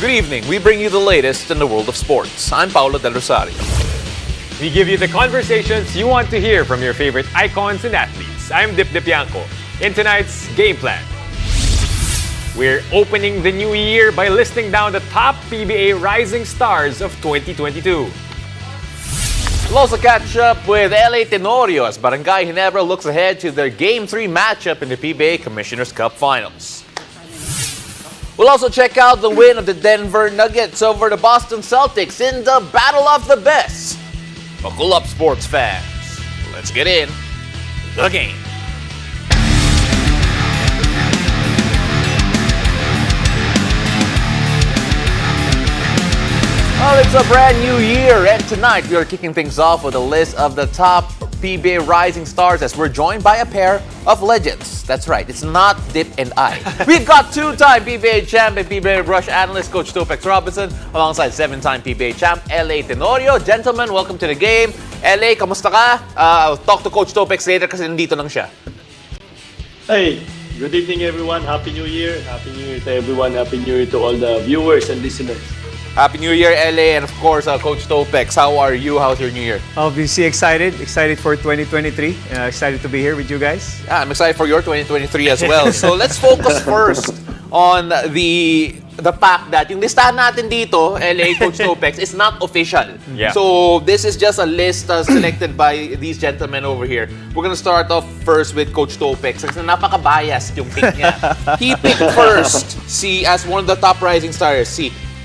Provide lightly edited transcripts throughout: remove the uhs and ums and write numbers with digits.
Good evening. We bring you the latest in the world of sports. I'm Paulo Del Rosario. We give you the conversations you want to hear from your favorite icons and athletes. I'm Dip Dipianco. In tonight's game plan, we're opening the new year by listing down the top PBA Rising Stars of 2022. We'll also catch up with LA Tenorio as Barangay Ginebra looks ahead to their Game 3 matchup in the PBA Commissioner's Cup Finals. We'll also check out the win of the Denver Nuggets over the Boston Celtics in the Battle of the Best. Buckle up, sports fans. Let's get in the game. Well, it's a brand new year, and tonight we are kicking things off with a list of the top PBA Rising Stars as we're joined by a pair of legends. That's right, it's not Dip and I. We've got two-time PBA champ and PBA Rush analyst Coach Topex Robinson alongside seven-time PBA champ LA Tenorio. Gentlemen, welcome to the game. LA, kamusta ka? I'll talk to Coach Topex later kasi nandito lang siya. Hey, good evening everyone. Happy New Year. Happy New Year to everyone. Happy New Year to all the viewers and listeners. Happy New Year, LA, and of course, Coach Topex. How are you? How's your New Year? Obviously excited for 2023. Excited to be here with you guys. Yeah, I'm excited for your 2023 as well. So let's focus first on the fact that yung listahan natin dito, LA, Coach Topex, is not official. Yeah. So this is just a list selected by these gentlemen over here. We're gonna start off first with Coach Topex kasi napaka-biased yung pick niya. He picked first as one of the top rising stars,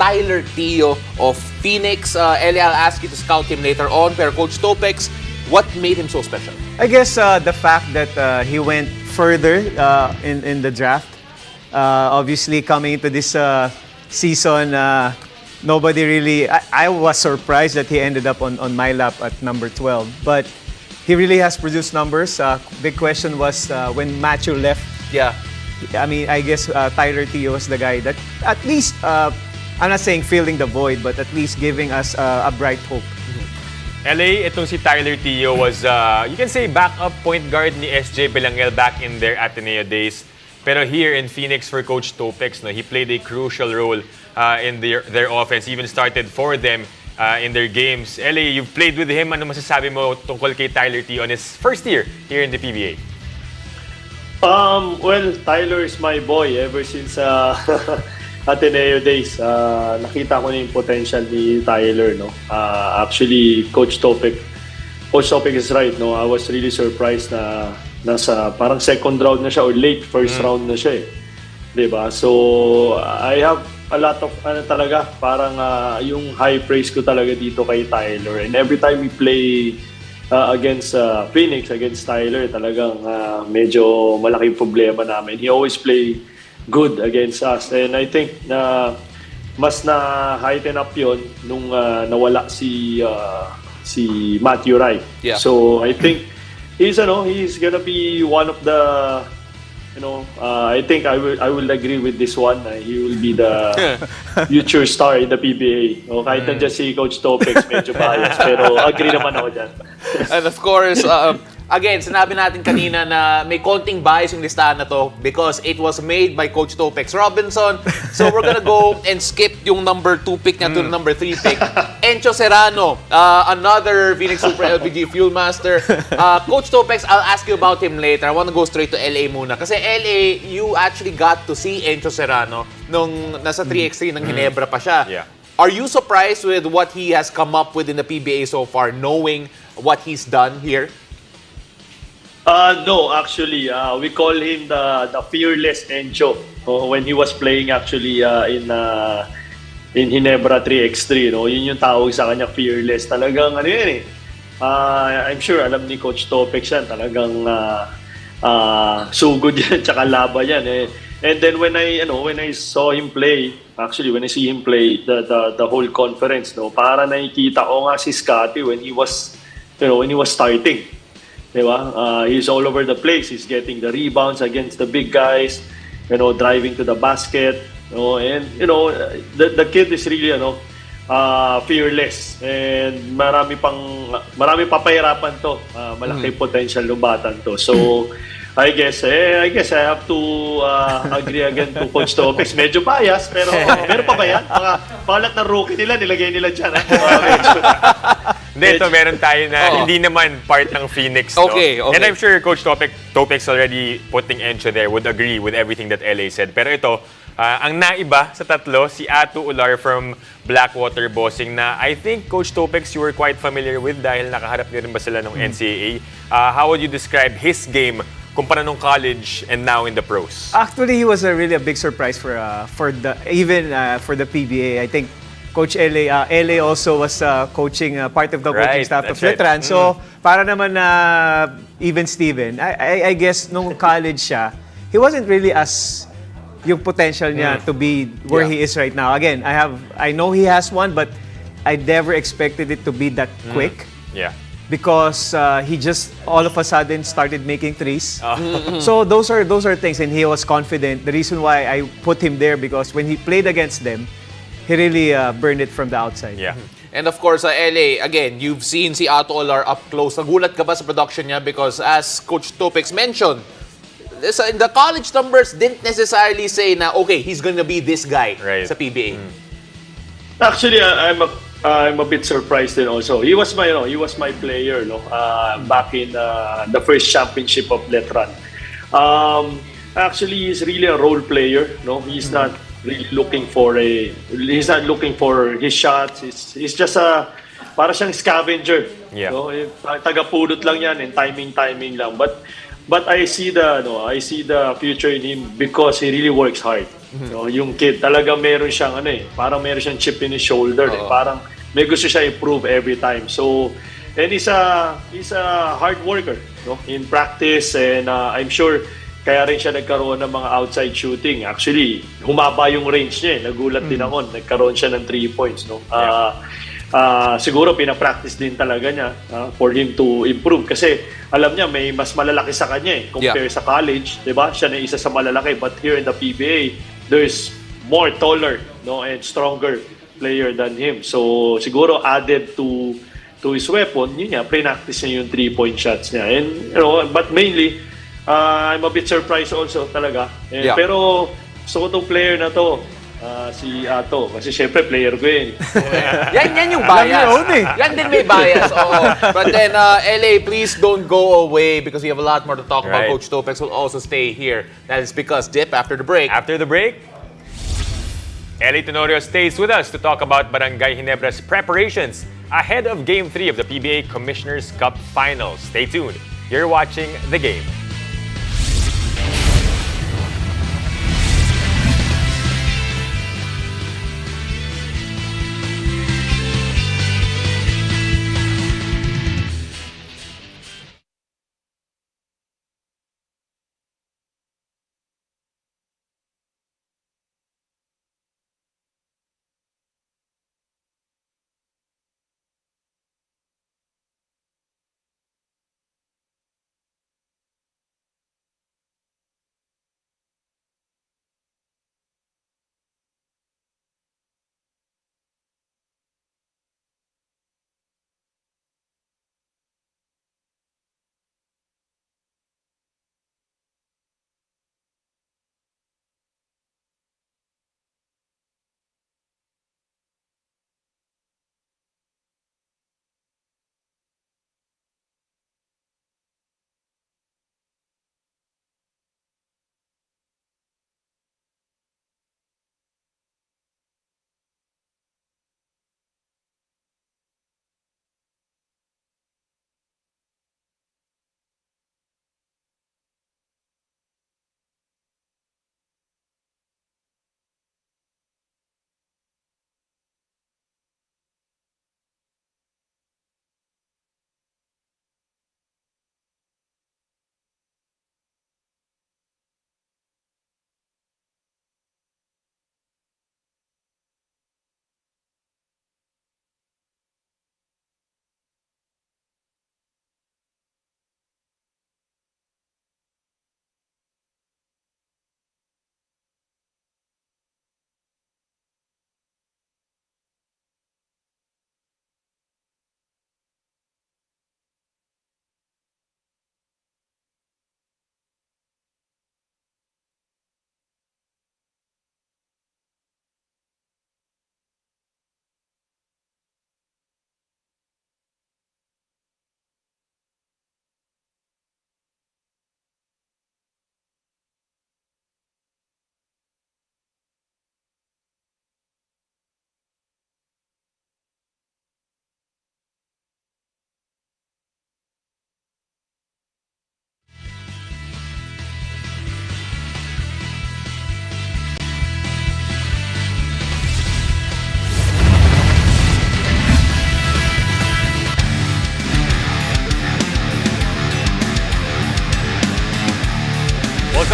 Tyler Teo of Phoenix. Eli, I'll ask you to scout him later on. Pero Coach Topex, what made him so special? I guess the fact that he went further in the draft. Obviously, coming into this season, nobody really... I was surprised that he ended up on my lap at number 12. But he really has produced numbers. Big question was when Matthew left. Yeah. I mean, I guess Tyler Teo was the guy that at least... I'm not saying filling the void, but at least giving us a bright hope. LA, itong si Tyler Teo was, you can say, backup point guard ni SJ Belangel back in their Ateneo days. Pero here in Phoenix for Coach Topex, he played a crucial role in their offense, even started for them in their games. LA, you've played with him. Ano masasabi mo tungkol kay Tyler Teo on his first year here in the PBA? Well, Tyler is my boy ever since Ateneo days. Nakita ko na yung potential ni Tyler, no. Actually, Coach Topex is right, no. I was really surprised na nasa parang second round na siya or late first round na siya, 'di ba? So, I have a lot of talaga, parang yung high praise ko talaga dito kay Tyler. And every time we play against Phoenix, against Tyler, talagang medyo malaking problema namin. He always play good against us. And I think na mas na-heighten up yun nung nawala si Matthew Wright. Yeah. So I think he's gonna be one of the, I think I will agree with this one. He will be the future star in the PBA. O, kahit nandiyan si Coach Topex, medyo biased, pero agree naman ako dyan. And of course, again, sinabi natin kanina na may konting bias yung listahan na to because it was made by Coach Topex Robinson. So we're gonna go and skip yung number 2 pick niya to the number 3 pick. Encho Serrano, another Phoenix Super LPG Fuel Master. Coach Topex, I'll ask you about him later. I want to go straight to LA muna. Kasi LA, you actually got to see Encho Serrano nung nasa 3x3 ng Ginebra pa siya. Yeah. Are you surprised with what he has come up with in the PBA so far, knowing what he's done here? No, actually, we call him the fearless Encho when he was playing actually in Ginebra 3x3. Yun yung tawag sa kanya, fearless. Talagang yan eh. I'm sure alam ni Coach Topex yan. Talagang sugod yan, tsaka laban yan eh. And then when I saw him play, actually when I see him play the whole conference, para nakikita ko nga si Scotty when he was starting. Diba? He's all over the place. He's getting the rebounds against the big guys, driving to the basket, and the kid is really fearless, and marami pa pahirapan to. Malaki potential ng batan to. So I guess I have to agree again to Coach Topex. Medyo bias, pero meron pa ba yan? Mga balat na rookie nila, nilagay nila dyan. Ha? Hindi, ito meron tayo na hindi naman part ng Phoenix. No? Okay. And I'm sure Coach Topex already putting Encho there would agree with everything that LA said. Pero ito, ang naiba sa tatlo, si Atu Ular from Blackwater Bossing na I think Coach Topex you were quite familiar with dahil nakaharap niyo rin ba sila ng NCAA. How would you describe his game kumpara nung college and now in the pros? Actually, he was really a big surprise for the PBA. I think Coach LA also was coaching part of the coaching Right, staff of that's right. Letran. So, para naman na even Steven, I guess nung college siya, he wasn't really as yung potential niya to be where he is right now. Again, I know he has one, but I never expected it to be that quick. Yeah. Because he just all of a sudden started making threes. So those are things, and he was confident. The reason why I put him there because when he played against them, he really burned it from the outside. Yeah. And of course, LA, again, you've seen si Atu Ular up close. Nagulat ka ba sa production niya? Because as Coach Topex mentioned, the college numbers didn't necessarily say na, okay, he's gonna be this guy sa PBA. Actually, I'm a bit surprised din also. He was my player, no. Back in the first championship of Letran. Actually, he's really a role player, no. He's not really looking for his shots. He's just para siyang scavenger. Yeah. No? Taga-pudot lang yan and timing lang. But I see the future in him because he really works hard. No, yung kid talaga meron siyang parang meron siyang chip in his shoulder, parang may gusto siya improve every time. So, and he's a hard worker, no, in practice, and I'm sure kaya rin siya nagkaroon ng mga outside shooting. Actually, humaba yung range niya. Nagulat din ako, nagkaroon siya ng 3 points, no. Siguro pinapractice din talaga niya for him to improve kasi alam niya may mas malalaki sa kanya compare sa college, 'di ba? Siya na isa sa malalaki, but here in the PBA there's more taller, no, and stronger player than him. So siguro added to his weapon, yun niya, pre-practice niya yung 3-point shots niya. And but mainly I'm a bit surprised also talaga. Pero gusto ko tong player na to, si Ato, kasi syempre player ko yun. Yan yung bias. Yan din may bias. But then, LA, please don't go away because we have a lot more to talk about. Right. Coach Topex will also stay here. That is because Dip, after the break. After the break, LA Tenorio stays with us to talk about Barangay Ginebra's preparations ahead of Game 3 of the PBA Commissioner's Cup Finals. Stay tuned. You're watching The Game.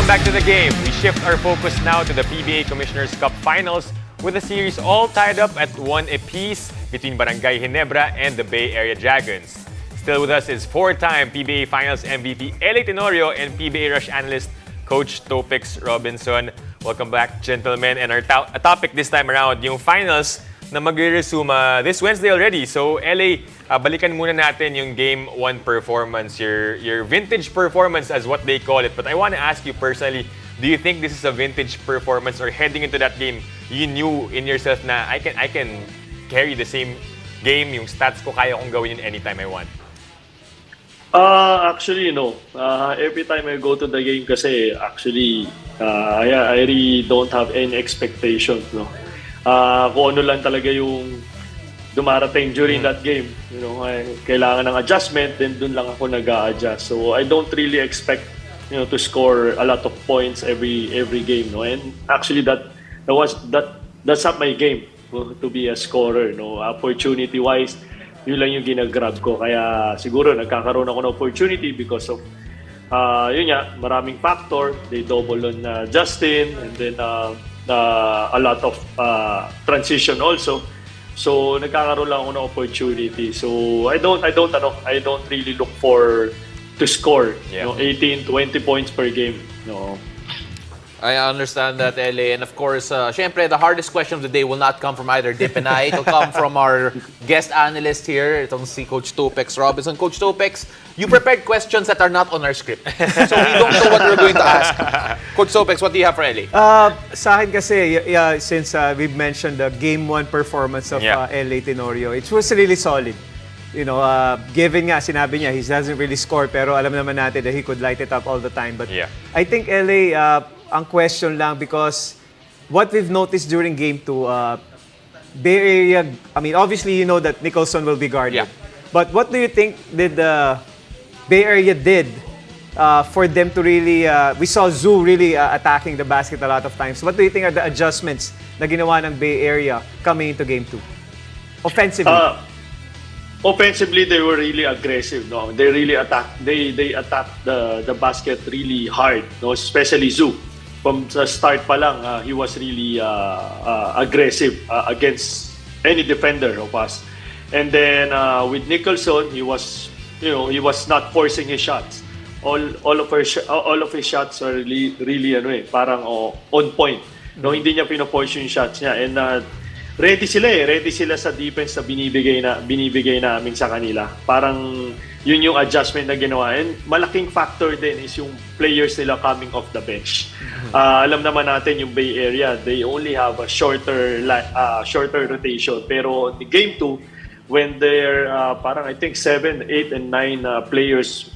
Welcome back to the game. We shift our focus now to the PBA Commissioner's Cup Finals with the series all tied up at 1 apiece between Barangay Ginebra and the Bay Area Dragons. Still with us is four-time PBA Finals MVP LA Tenorio and PBA Rush analyst Coach Topix Robinson. Welcome back, gentlemen. And our topic this time around, yung finals na magre-resume this Wednesday already. So, LA, balikan muna natin yung Game 1 performance, your vintage performance as what they call it. But I want to ask you personally, do you think this is a vintage performance, or heading into that game, you knew in yourself na I can carry the same game, yung stats ko, kaya kong gawin yun anytime I want? Actually, no. Every time I go to the game kasi, actually, I really don't have any expectations, no. Kung ano lang talaga yung dumarating during that game, you know, kailangan ng adjustment, then dun lang ako nag-a-adjust. So I don't really expect, you know, to score a lot of points every game, no. And actually that's not my game, to be a scorer, no. Opportunity wise, yun lang yung ginagrab ko. Kaya siguro nagkakaroon ako ng opportunity because of yun nga, maraming factor. They double on Justin, and then a lot of transition also. So nagkakaroon lang ako ng opportunity. So I don't really look for to score, you know, 18, 20 points per game. No. I understand that, LA. And of course, syempre, the hardest question of the day will not come from either Dip and I. It will come from our guest analyst here. Itong si Coach Topix Robinson. Coach Topix, you prepared questions that are not on our script. So we don't know what we're going to ask. Coach Topix, what do you have for LA? Sa akin kasi, since we've mentioned the Game 1 performance of LA Tenorio, it was really solid. You know, given nga, sinabi niya, he doesn't really score, pero alam naman natin that he could light it up all the time. But I think LA, ang question lang, because what we've noticed during Game 2, Bay Area, I mean, obviously you know that Nicholson will be guarded. Yeah. But what do you think did the Bay Area did for them to really, we saw Zoo really attacking the basket a lot of times. What do you think are the adjustments na ginawa ng Bay Area coming into Game 2? Offensively. Offensively, they were really aggressive. No, they really attacked. They attacked the basket really hard. No, especially Zoo. From the start pa lang, he was really aggressive against any defender of us. And then with Nicholson, he was not forcing his shots. All of his shots are really parang on point. No, hindi niya pino-force yung shots niya. And ready sila sa defense na binibigay namin sa kanila. Parang yun yung adjustment na ginawa. And malaking factor din is yung players nila coming off the bench. Alam naman natin yung Bay Area, they only have a shorter rotation. Pero in Game 2, when they're parang I think 7, 8, and 9 players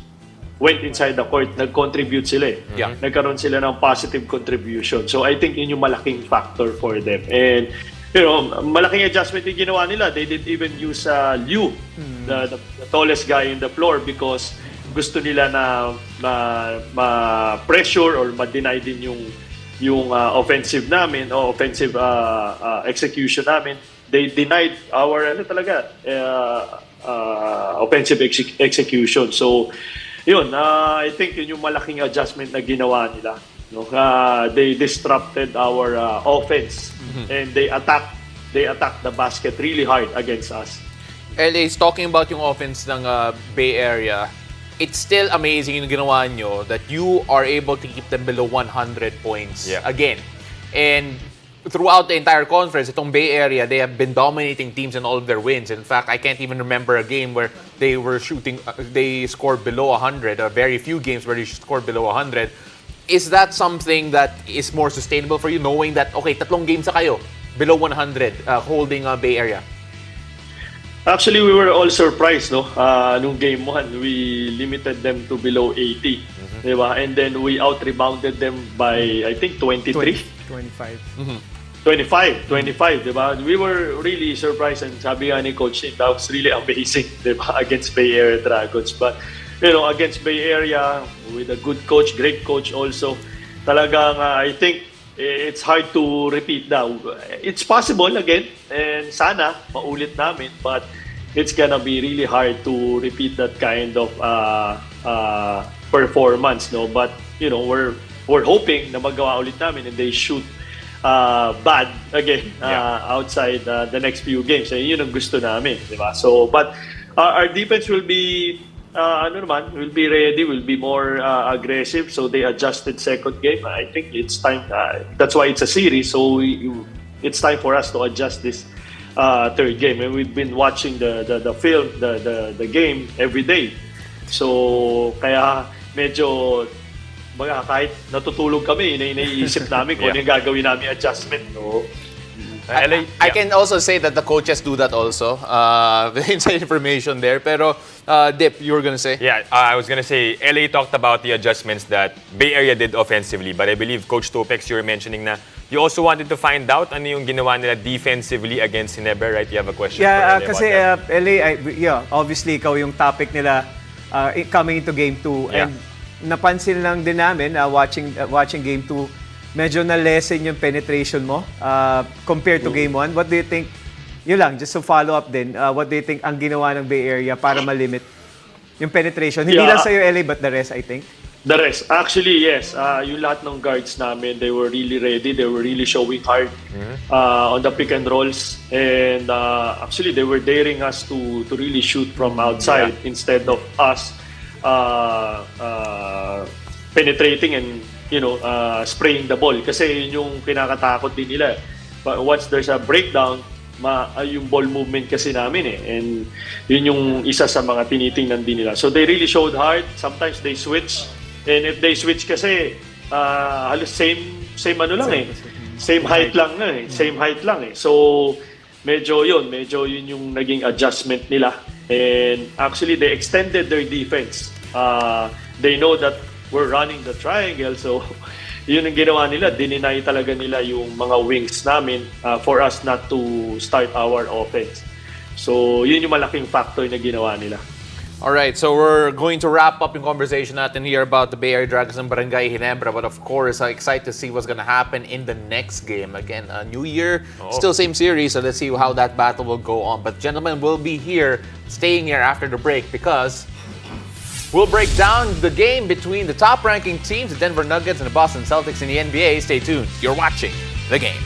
went inside the court, nag-contribute sila eh. Yeah. Nagkaroon sila ng positive contribution. So I think yun yung malaking factor for them. And you know, malaking adjustment yung ginawa nila. They didn't even use Liu, the tallest guy in the floor, because gusto nila na ma-pressure or ma-deny din yung offensive namin o offensive execution namin. They denied our offensive execution. So yun, I think yun yung malaking adjustment na ginawa nila. No, they disrupted our offense, and they attacked the basket really hard against us. LA is talking about yung offense ng Bay Area. It's still amazing yung ginawa nyo that you are able to keep them below 100 points again. And throughout the entire conference, itong Bay Area, they have been dominating teams in all of their wins. In fact, I can't even remember a game where they were they scored below 100. Very few games where they scored below 100. Is that something that is more sustainable for you, knowing that, okay, 3 games na kayo, below 100, holding Bay Area? Actually, we were all surprised, no? Nung Game 1, we limited them to below 80. Diba? And then we out-rebounded them by, I think, 23? 25. 25, diba? We were really surprised, and sabi nga ni Coach, that was really amazing, diba? Against Bay Area Dragons. But you know, against Bay Area, with a good coach, great coach also, talagang I think it's hard to repeat now. It's possible again, and sana maulit namin, but it's gonna be really hard to repeat that kind of performance, no? But you know, we're we're hoping na magawa ulit namin and they shoot bad again outside the next few games. And yun ang gusto namin, di ba? So, but our defense will be will be ready, will be more aggressive. So they adjusted second game. I think it's time. That's why it's a series. So it's time for us to adjust this third game. And we've been watching the film, the game every day. So kaya medyo kahit natutulog kami, iniisip namin kung ano yung gagawin namin adjustment. No? I can also say that the coaches do that also. Inside information there. Pero, Dip, you were gonna say? Yeah, I was gonna say, LA talked about the adjustments that Bay Area did offensively. But I believe, Coach Topex, you were mentioning na you also wanted to find out ano yung ginawa nila defensively against Ginebra, right? You have a question for LA kasi about that? LA, obviously, ikaw yung topic nila coming into Game 2. Yeah. And napansin lang din namin, watching Game 2, medyo na-lessen yung penetration mo compared to Game 1. What do you think, yun lang, just to follow up din, what do you think ang ginawa ng Bay Area para ma-limit yung penetration? Hindi lang sa'yo LA, but the rest, I think. The rest. Actually, yes. Yung lahat ng guards namin, they were really ready. They were really showing hard on the pick and rolls. And actually, they were daring us to really shoot from outside instead of us penetrating and spraying the ball. Kasi yun yung kinakatakot din nila. But once there's a breakdown, yung ball movement kasi namin And yun yung isa sa mga tinitingnan din nila. So they really showed hard. Sometimes they switch. And if they switch kasi, halos same Same height lang Same height lang So medyo yun yung naging adjustment nila. And actually, they extended their defense. They know that we're running the triangle. So yun ang ginawa nila. Dininay talaga nila yung mga wings namin for us not to start our offense. So yun yung malaking factor na ginawa nila. All right, so we're going to wrap up yung conversation natin here about the Bay Area Dragons and Barangay Ginebra. But of course, I'm excited to see what's going to happen in the next game. Again, a new year, still same series, so let's see how that battle will go on. But gentlemen, we'll be here, staying here after the break because we'll break down the game between the top-ranking teams, the Denver Nuggets and the Boston Celtics in the NBA. Stay tuned. You're watching The Game.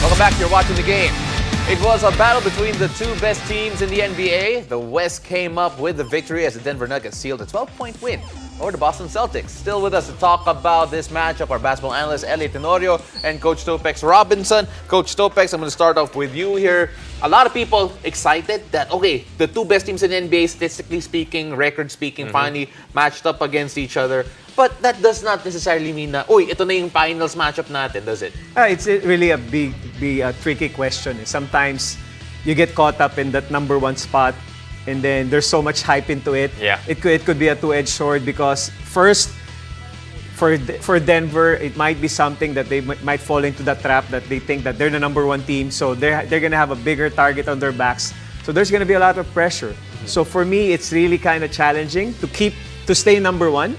Welcome back. You're watching The Game. It was a battle between the two best teams in the NBA. The West came up with the victory as the Denver Nuggets sealed a 12-point win over the Boston Celtics. Still with us to talk about this matchup, our basketball analyst, Tenorio, and Coach Topex Robinson. Coach Topex, I'm going to start off with you here. A lot of people excited that, okay, the two best teams in the NBA, statistically speaking, record speaking, finally matched up against each other. But that does not necessarily mean na, uy, ito na yung finals matchup natin, does it? It's really a big tricky question. Sometimes you get caught up in that number one spot, and then there's so much hype into it. Yeah. It could be a two-edged sword because first, for Denver, it might be something that they might fall into the trap that they think that they're the number one team, so they're gonna have a bigger target on their backs. So there's gonna be a lot of pressure. So for me, it's really kind of challenging to stay number one,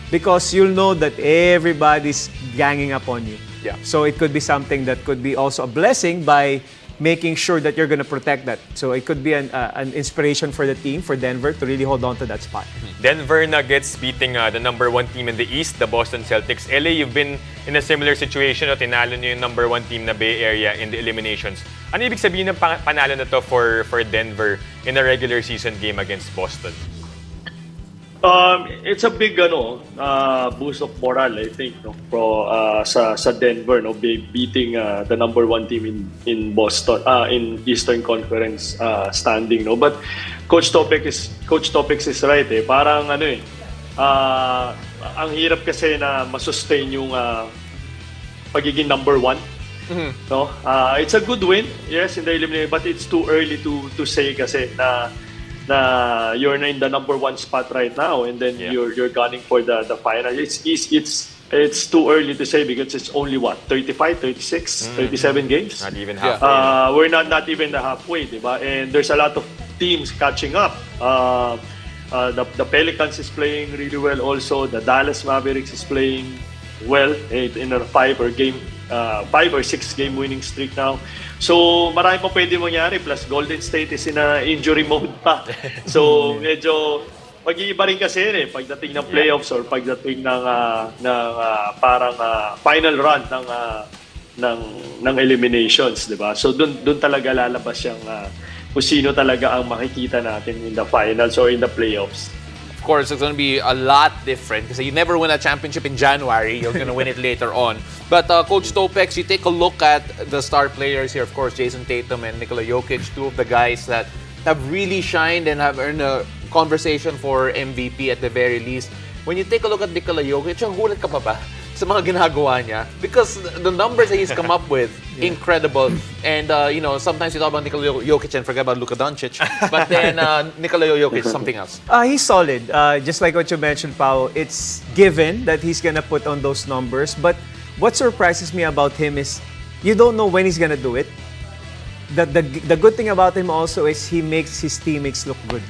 because you'll know that everybody's ganging up on you. Yeah. So it could be something that could be also a blessing by making sure that you're going to protect that. So it could be an inspiration for the team, for Denver, to really hold on to that spot. Denver Nuggets beating the number one team in the East, the Boston Celtics. LA, you've been in a similar situation. Tinalo niyo yung number one team na Bay Area in the eliminations. Ano ibig sabihin ng panalo na to for Denver in a regular season game against Boston? It's a big boost of morale, I think, sa Denver, beating the number one team in Boston, in Eastern Conference standing, But Coach Topex is right, eh. Parang ang hirap kasi na masustain yung pagiging number one. No? It's a good win, yes, in the elimination, but it's too early to say kasi na you're in the number one spot right now, and then you're gunning for the final. It's too early to say because it's only 35, 36, 37 games. Not even halfway. We're not even halfway, diba? And there's a lot of teams catching up. The Pelicans is playing really well also. The Dallas Mavericks is playing well in a 5 or 6 game winning streak now. So marami pa pwede mangyari, plus Golden State is in a injury mode pa. So medyo mag-iiba rin kasi pagdating ng playoffs or pagdating ng parang final run ng eliminations, 'di ba? So doon talaga lalabas yung kung sino talaga ang makikita natin in the finals or in the playoffs. Of course, it's going to be a lot different because you never win a championship in January. You're going to win it later on. But Coach Topex, you take a look at the star players here, of course, Jason Tatum and Nikola Jokic, two of the guys that have really shined and have earned a conversation for MVP at the very least. When you take a look at Nikola Jokic, gulat ka pa ba sa mga ginagawa niya? Because the numbers that he's come up with, incredible. And, sometimes you talk about Nikola Jokic and forget about Luka Doncic. But then Nikola Jokic is something else. He's solid. Just like what you mentioned, Pao, it's given that he's gonna put on those numbers. But what surprises me about him is you don't know when he's gonna do it. The good thing about him also is he makes his teammates look good.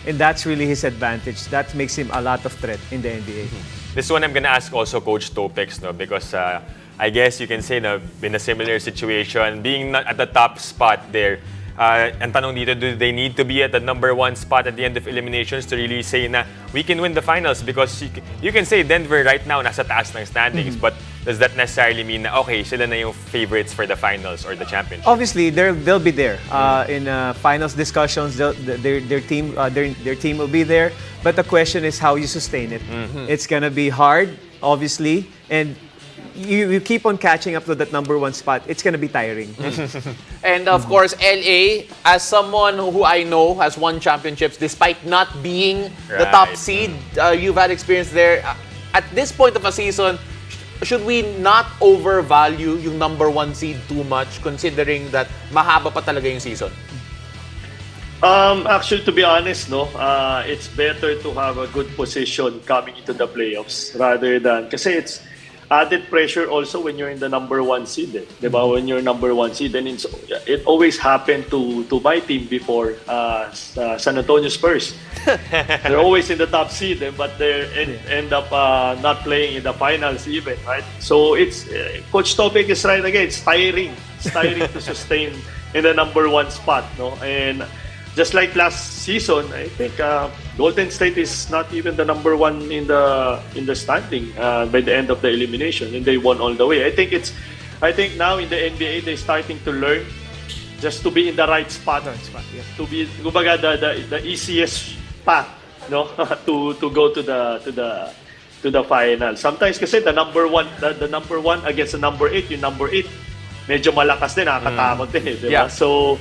And that's really his advantage. That makes him a lot of threat in the NBA. This one I'm gonna ask also Coach Topex, because I guess you can say in a similar situation, being not at the top spot there, ang tanong dito, do they need to be at the number one spot at the end of eliminations to really say na we can win the finals? Because you can say Denver right now nasa taas ng standings, but does that necessarily mean na okay, sila na yung favorites for the finals or the championship? Obviously, they'll be there in finals discussions. Their team will be there. But the question is how you sustain it. It's gonna be hard, obviously, and you keep on catching up to that number one spot. It's gonna be tiring. And of course, LA, as someone who I know has won championships despite not being the top seed, you've had experience there. At this point of a season, should we not overvalue yung number one seed too much considering that mahaba pa talaga yung season? Actually, to be honest, it's better to have a good position coming into the playoffs rather than, kasi it's added pressure also when you're in the number one seed. Diba? When you're number one seed, then it always happened to my team before, San Antonio Spurs. They're always in the top seed, but they end up not playing in the finals even, right? So it's Coach Topic is right again. It's tiring. It's tiring to sustain in the number one spot, And just like last season, I think Golden State is not even the number one in the standing by the end of the elimination, and they won all the way. I think now in the NBA they're starting to learn just to be in the right spot. Yeah. To be, kumbaga, the easiest path, no, to go to the final. Sometimes kasi the number one against the number 8, yung number 8 medyo malakas din, nakakatakot din, di ba? Yeah. So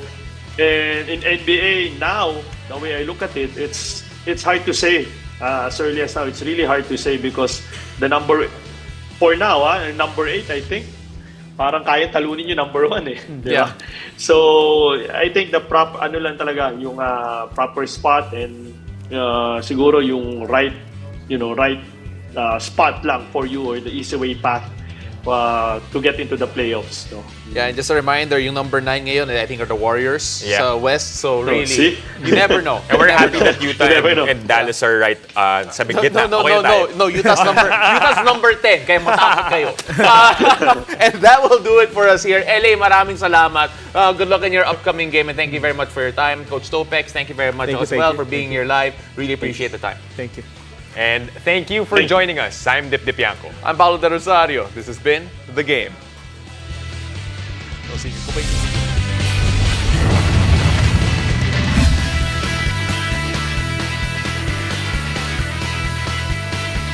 and in NBA now, the way I look at it, it's hard to say. As early as now, it's really hard to say because the number for now, number 8, I think parang kaya talunin yung number 1 eh. Di ba? Yeah. So I think the lang talaga yung proper spot and siguro yung right spot lang for you or the easy way path to get into the playoffs. No? Yeah, and just a reminder, yung number 9 ngayon, I think are the Warriors sa Yeah. West. So really, see? you never know. And we're happy that Utah Never know. and Dallas are right sa gitna. No, Okay na tayo. Utah's number 10, kaya matakot kayo. And that will do it for us here. LA, maraming salamat. Good luck in your upcoming game and thank you very much for your time. Coach Topex, thank you very much Thank you, as thank well you. for being here live. Really appreciate the time. Thank you. And thank you for joining us. I'm Dip Dipianco. I'm Paulo De Rosario. This has been The Game. We'll see you.